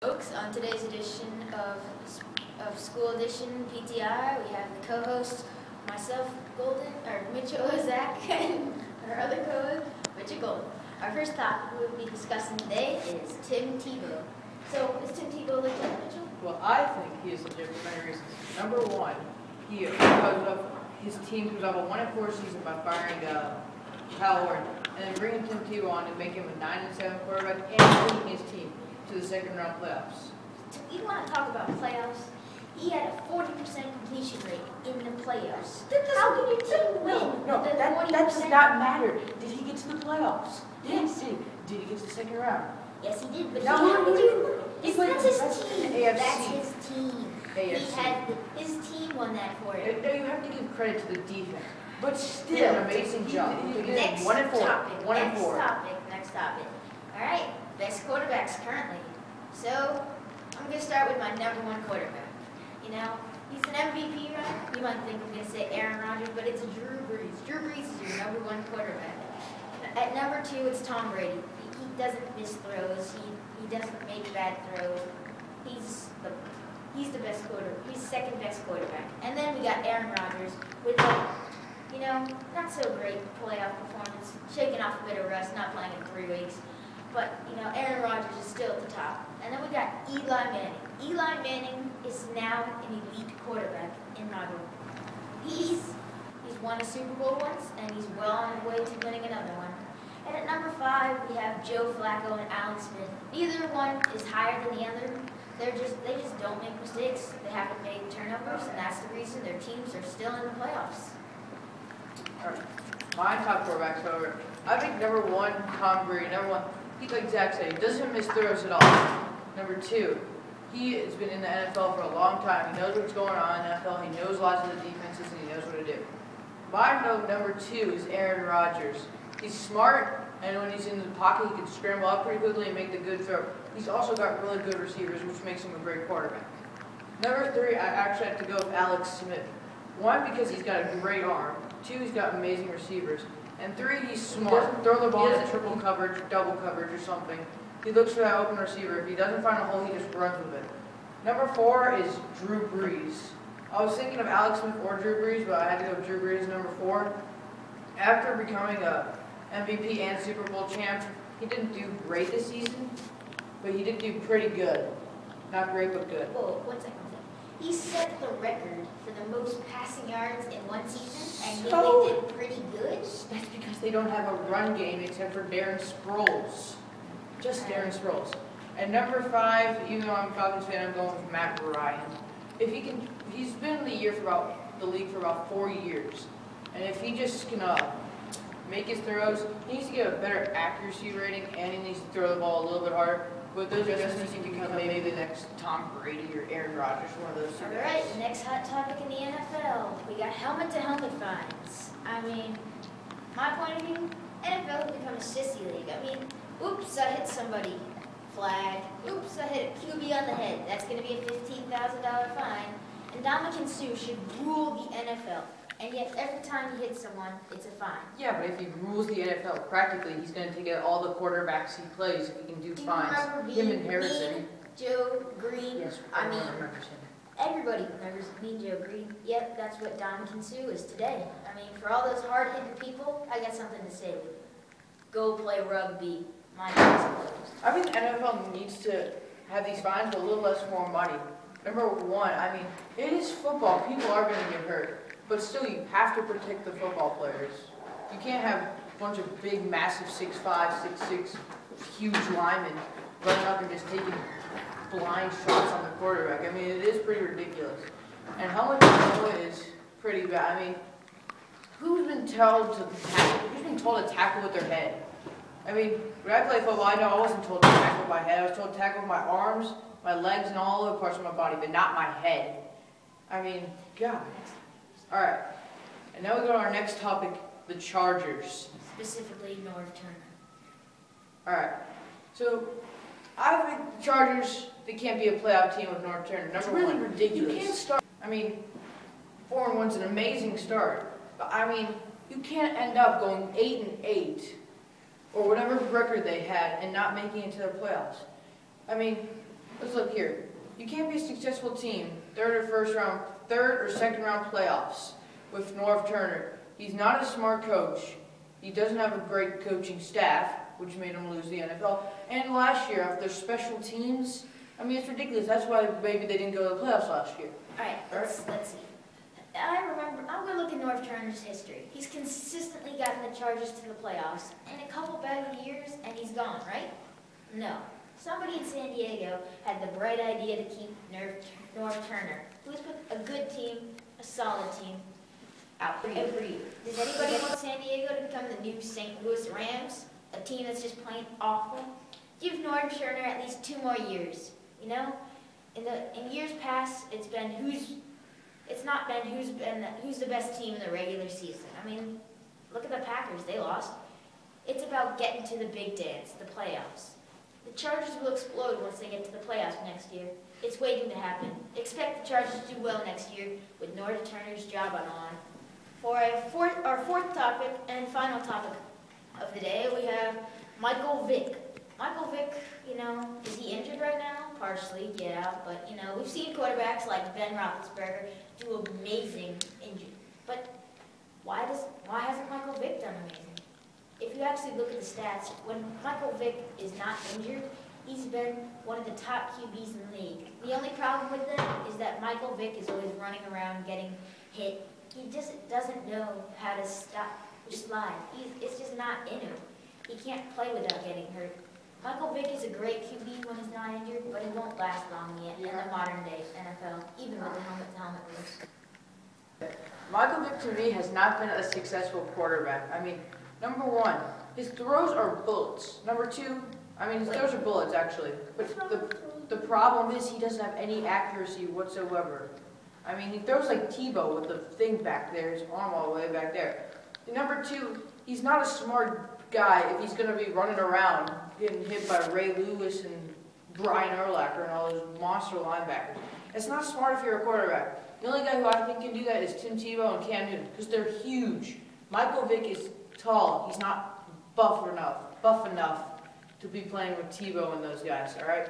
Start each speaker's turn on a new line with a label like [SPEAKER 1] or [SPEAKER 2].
[SPEAKER 1] Folks, on today's edition of School Edition PTI, we have the co-host, myself, Mitchell Ozak, and our other co-host, Mitchell Golden. Our first topic we will be discussing today is Tim Tebow. So, is Tim Tebow legit, Mitchell?
[SPEAKER 2] Well, I think he is legit for many reasons. Number one, his team comes off a 1-4 season by firing Kyle Orton, and then bringing Tim Tebow on and making him a 9-7 quarterback and leading his team to the second round playoffs.
[SPEAKER 1] You want to talk about playoffs? He had a 40% completion rate in the playoffs. How can your team win?
[SPEAKER 2] No, that does not matter. Did he get to the playoffs? Yes. Did he get to the second round?
[SPEAKER 1] Yes, he did. But
[SPEAKER 2] no,
[SPEAKER 1] that's his
[SPEAKER 2] AFC.
[SPEAKER 1] team. That's his team.
[SPEAKER 2] AFC.
[SPEAKER 1] His team won that for him.
[SPEAKER 2] No, you have to give credit to the defense. But still, an amazing job.
[SPEAKER 1] Next
[SPEAKER 2] 1-4.
[SPEAKER 1] topic.
[SPEAKER 2] 1-4.
[SPEAKER 1] Next topic. All right, best quarterbacks currently. So I'm gonna start with my #1 quarterback. You know, he's an MVP, right? You might think I'm gonna say Aaron Rodgers, but it's Drew Brees. Drew Brees is your #1 quarterback. At number 2, it's Tom Brady. He doesn't miss throws. He doesn't make bad throws. He's the best quarterback. He's second best quarterback. And then we got Aaron Rodgers with not so great playoff performance, shaking off a bit of rust, not playing in 3 weeks. But, Aaron Rodgers is still at the top. And then we got Eli Manning. Eli Manning is now an elite quarterback in my book. He's won a Super Bowl once, and he's well on his way to winning another one. And at number 5, we have Joe Flacco and Alex Smith. Neither one is higher than the other. They just don't make mistakes. They haven't made turnovers, and that's the reason their teams are still in the playoffs.
[SPEAKER 2] All right. My top quarterbacks, however, I think #1, Tom Brady. #1, he's like Zach said, he doesn't miss throws at all. Number 2, he has been in the NFL for a long time. He knows what's going on in the NFL. He knows lots of the defenses, and he knows what to do. My number 2 is Aaron Rodgers. He's smart, and when he's in the pocket, he can scramble up pretty quickly and make the good throw. He's also got really good receivers, which makes him a great quarterback. Number 3, I actually have to go with Alex Smith. 1, because he's got a great arm. 2, he's got amazing receivers. And 3, he's smart. He doesn't throw the ball in triple coverage, double coverage, or something. He looks for that open receiver. If he doesn't find a hole, he just runs with it. Number 4 is Drew Brees. I was thinking of Alex Smith or Drew Brees, but I had to go with Drew Brees, number 4. After becoming a MVP and Super Bowl champ, he didn't do great this season, but he did do pretty good. Not great, but good.
[SPEAKER 1] Whoa, 1 second. He set the record for the most passing yards in one season, and he did pretty good.
[SPEAKER 2] That's because they don't have a run game except for Darren Sproles. Just Darren Sproles. And number 5, even though I'm a Falcons fan, I'm going with Matt Ryan. He's been in the league for about 4 years, and if he just can make his throws, he needs to get a better accuracy rating, and he needs to throw the ball a little bit harder. But those adjustments, he can become maybe the next Tom Brady or Aaron Rodgers, one of those two guys.
[SPEAKER 1] All right, next hot topic in the NFL. We got helmet-to-helmet fines. I mean, my point of view, NFL has become a sissy league. I mean, oops, I hit somebody. Flag. Oops, I hit a QB on the head. That's going to be a $15,000 fine. And Ndamukong Suh should rule the NFL. And yet, every time he hits someone, it's a fine.
[SPEAKER 2] Yeah, but if he rules the NFL practically, he's going to take out all the quarterbacks he plays if he can do fines. Him and Harrison.
[SPEAKER 1] Joe Green.
[SPEAKER 2] Yes,
[SPEAKER 1] I mean, everybody remembers Mean Joe Green. Yep, that's what Ndamukong Suh is today. I mean, for all those hard-hitting people, I got something to say with you. Go play rugby. My name is closed.
[SPEAKER 2] I think the NFL needs to have these fines, but a little less more money. Number 1, I mean, it is football. People are going to get hurt. But still, you have to protect the football players. You can't have a bunch of big, massive 6'5", 6'6", huge linemen running up and just taking blind shots on the quarterback. I mean, it is pretty ridiculous. And helmet to helmet is pretty bad. I mean, who's been told to tackle with their head? I mean, when I play football, I know I wasn't told to tackle with my head. I was told to tackle with my arms, my legs, and all other parts of my body, but not my head. I mean, God. All right, and now we go to our next topic, the Chargers.
[SPEAKER 1] Specifically, Norv Turner.
[SPEAKER 2] All right, so I think the Chargers, they can't be a playoff team with Norv Turner. Number 1, ridiculous. You can't start. I mean, 4-1's an amazing start, but I mean, you can't end up going 8-8 or whatever record they had and not making it to the playoffs. I mean, Let's look here. You can't be a successful team, third or second round playoffs with Norv Turner. He's not a smart coach. He doesn't have a great coaching staff, which made him lose the NFL. And last year, after their special teams, I mean, it's ridiculous. That's why maybe they didn't go to the playoffs last year.
[SPEAKER 1] All right, let's see. I'm going to look at Norv Turner's history. He's consistently gotten the Chargers to the playoffs in a couple bad years, and he's gone, right? No. Somebody in San Diego had the bright idea to keep Norv Turner, who's put a good team, a solid team, out for every year. Does anybody want San Diego to become the new St. Louis Rams, a team that's just plain awful? Give Norv Turner at least 2 more years. You know, in years past, it's not been who's the best team in the regular season. I mean, look at the Packers; they lost. It's about getting to the big dance, the playoffs. The Chargers will explode once they get to the playoffs next year. It's waiting to happen. Expect the Chargers to do well next year with Norv Turner's job on the line. For our fourth topic and final topic of the day, we have Michael Vick. Michael Vick, you know, is he injured right now? Partially, yeah, but, you know, we've seen quarterbacks like Ben Roethlisberger do amazing injured. But why hasn't Michael Vick done amazing? If you actually look at the stats, when Michael Vick is not injured, he's been one of the top QBs in the league. The only problem with that is that Michael Vick is always running around getting hit. He just doesn't know how to stop or slide. It's just not in him. He can't play without getting hurt. Michael Vick is a great QB when he's not injured, but he won't last long yet in the modern day NFL, even with the helmet-to-helmet rules.
[SPEAKER 2] Michael Vick, to me, has not been a successful quarterback. I mean, number one, his throws are bullets. Number two, I mean, his throws are bullets, actually. But the problem is he doesn't have any accuracy whatsoever. I mean, he throws like Tebow with the thing back there, his arm all the way back there. And number two, he's not a smart guy if he's going to be running around getting hit by Ray Lewis and Brian Urlacher and all those monster linebackers. It's not smart if you're a quarterback. The only guy who I think can do that is Tim Tebow and Cam Newton because they're huge. Michael Vick is tall. He's not buff enough to be playing with Tebow and those guys, all right?